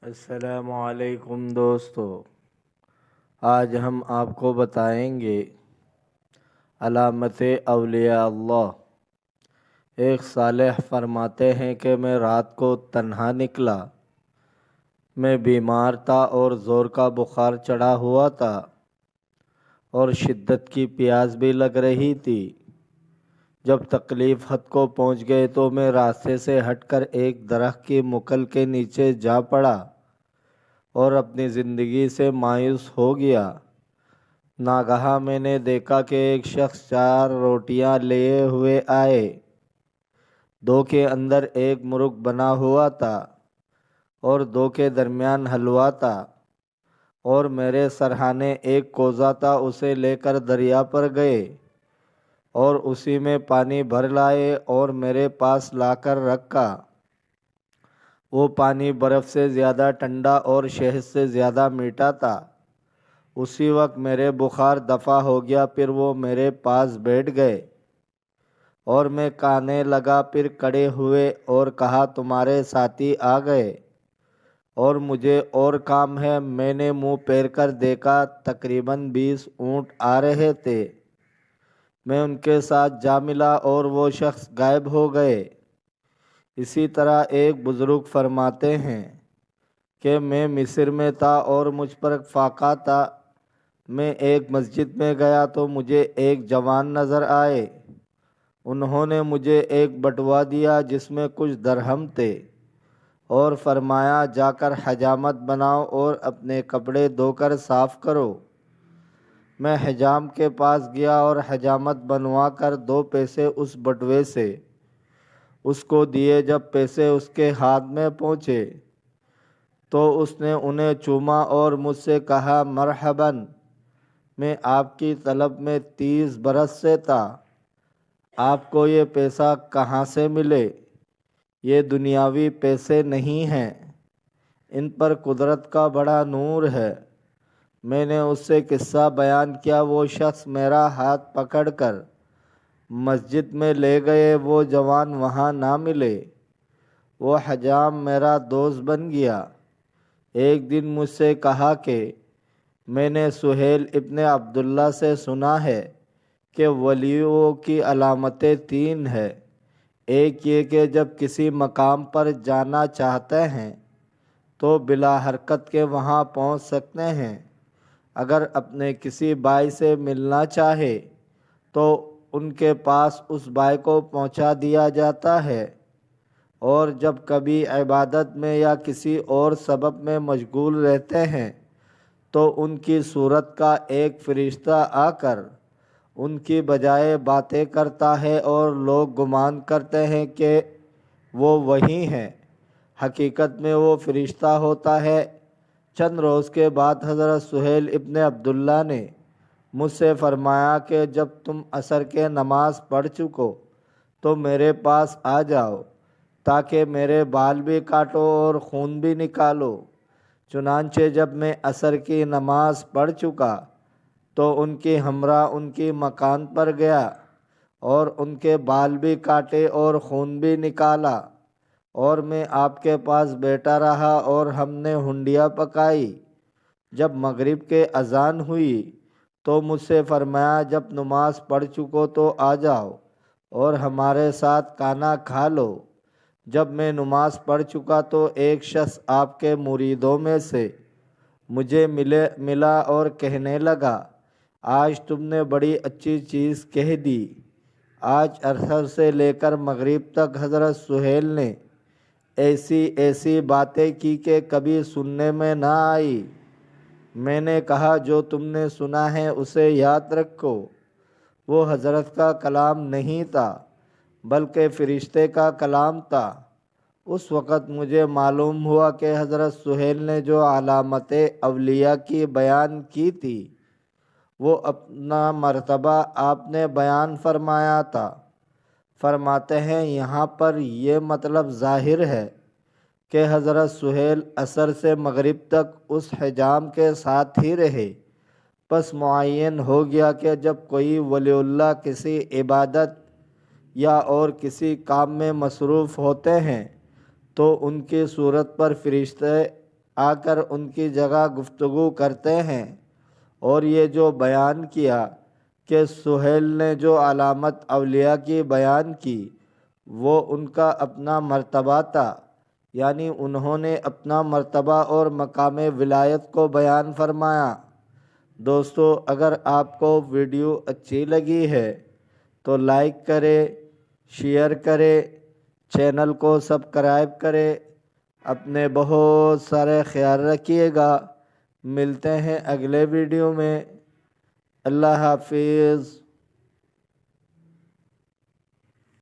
السلام علیکم دوستو، آج ہم آپ کو بتائیں گے علامت اولیاء اللہ۔ ایک صالح فرماتے ہیں کہ میں رات کو تنہا نکلا، میں بیمار تھا اور زور کا بخار چڑھا ہوا تھا اور شدت کی پیاس بھی لگ رہی تھی۔ جب تکلیف حد کو پہنچ گئے تو میں راستے سے ہٹ کر ایک درخت کی مکل کے نیچے جا پڑا اور اپنی زندگی سے مایوس ہو گیا۔ ناگہاں میں نے دیکھا کہ ایک شخص 4 روٹیاں لیے ہوئے آئے، 2 کے اندر ایک مرغ بنا ہوا تھا اور 2 کے درمیان حلوہ تھا، اور میرے سرہانے ایک کوزہ تھا۔ اسے لے کر دریا پر گئے اور اسی میں پانی بھر لائے اور میرے پاس لا کر رکھا۔ وہ پانی برف سے زیادہ ٹھنڈا اور شہد سے زیادہ میٹھا تھا۔ اسی وقت میرے بخار دفع ہو گیا۔ پھر وہ میرے پاس بیٹھ گئے اور میں کہنے لگا، پھر کھڑے ہوئے اور کہا، تمہارے ساتھی آ گئے اور مجھے اور کام ہے۔ میں نے منہ پھیر کر دیکھا، تقریباً 20 اونٹ آ رہے تھے۔ میں ان کے ساتھ جا ملا اور وہ شخص غائب ہو گئے۔ اسی طرح ایک بزرگ فرماتے ہیں کہ میں مصر میں تھا اور مجھ پر فاقہ تھا۔ میں ایک مسجد میں گیا تو مجھے ایک جوان نظر آئے۔ انہوں نے مجھے ایک بٹوا دیا جس میں کچھ درہم تھے اور فرمایا، جا کر حجامت بناؤ اور اپنے کپڑے دھو کر صاف کرو۔ میں حجام کے پاس گیا اور حجامت بنوا کر 2 پیسے اس بٹوے سے اس کو دیے۔ جب پیسے اس کے ہاتھ میں پہنچے تو اس نے انہیں چوما اور مجھ سے کہا، مرحباً، میں آپ کی طلب میں 30 برس سے تھا۔ آپ کو یہ پیسہ کہاں سے ملے؟ یہ دنیاوی پیسے نہیں ہیں، ان پر قدرت کا بڑا نور ہے۔ میں نے اس سے قصہ بیان کیا۔ وہ شخص میرا ہاتھ پکڑ کر مسجد میں لے گئے۔ وہ جوان وہاں نہ ملے۔ وہ حجام میرا دوست بن گیا۔ ایک دن مجھ سے کہا کہ میں نے سہیل ابن عبداللہ سے سنا ہے کہ ولیوں کی علامتیں 3 ہیں۔ ایک یہ کہ جب کسی مقام پر جانا چاہتے ہیں تو بلا حرکت کے وہاں پہنچ سکتے ہیں۔ اگر اپنے کسی بھائی سے ملنا چاہے تو ان کے پاس اس بھائی کو پہنچا دیا جاتا ہے، اور جب کبھی عبادت میں یا کسی اور سبب میں مشغول رہتے ہیں تو ان کی صورت کا ایک فرشتہ آ کر ان کی بجائے باتیں کرتا ہے اور لوگ گمان کرتے ہیں کہ وہ وہی ہیں، حقیقت میں وہ فرشتہ ہوتا ہے۔ چند روز کے بعد حضرت سہیل ابن عبداللہ نے مجھ سے فرمایا کہ جب تم عصر کے نماز پڑھ چکو تو میرے پاس آ جاؤ تاکہ میرے بال بھی کاٹو اور خون بھی نکالو۔ چنانچہ جب میں عصر کی نماز پڑھ چکا تو ان کی ہمراہ ان کی مکان پر گیا اور ان کے بال بھی کاٹے اور خون بھی نکالا، اور میں آپ کے پاس بیٹھا رہا اور ہم نے ہنڈیاں پکائی۔ جب مغرب کے اذان ہوئی تو مجھ سے فرمایا، جب نماز پڑھ چکو تو آ جاؤ اور ہمارے ساتھ کھانا کھا لو۔ جب میں نماز پڑھ چکا تو ایک شخص آپ کے مریدوں میں سے مجھے ملا اور کہنے لگا، آج تم نے بڑی اچھی چیز کہہ دی۔ آج عصر سے لے کر مغرب تک حضرت سہیل نے ایسی ایسی باتیں کی کہ کبھی سننے میں نہ آئی۔ میں نے کہا، جو تم نے سنا ہے اسے یاد رکھو۔ وہ حضرت کا کلام نہیں تھا بلکہ فرشتے کا کلام تھا۔ اس وقت مجھے معلوم ہوا کہ حضرت سہیل نے جو علامت اولیاء کی بیان کی تھی وہ اپنا مرتبہ آپ نے بیان فرمایا تھا۔ فرماتے ہیں، یہاں پر یہ مطلب ظاہر ہے کہ حضرت سہیل عصر سے مغرب تک اس حجام کے ساتھ ہی رہے۔ پس معین ہو گیا کہ جب کوئی ولی اللہ کسی عبادت یا اور کسی کام میں مصروف ہوتے ہیں تو ان کی صورت پر فرشتے آ کر ان کی جگہ گفتگو کرتے ہیں۔ اور یہ جو بیان کیا کہ سہیل نے جو علامت اولیاء کی بیان کی وہ ان کا اپنا مرتبہ تھا، یعنی انہوں نے اپنا مرتبہ اور مقام ولایت کو بیان فرمایا۔ دوستو، اگر آپ کو ویڈیو اچھی لگی ہے تو لائک کرے، شیئر کرے، چینل کو سبسکرائب کرے، اپنے بہت سارے خیال رکھیے گا۔ ملتے ہیں اگلے ویڈیو میں۔ اللہ حافظ۔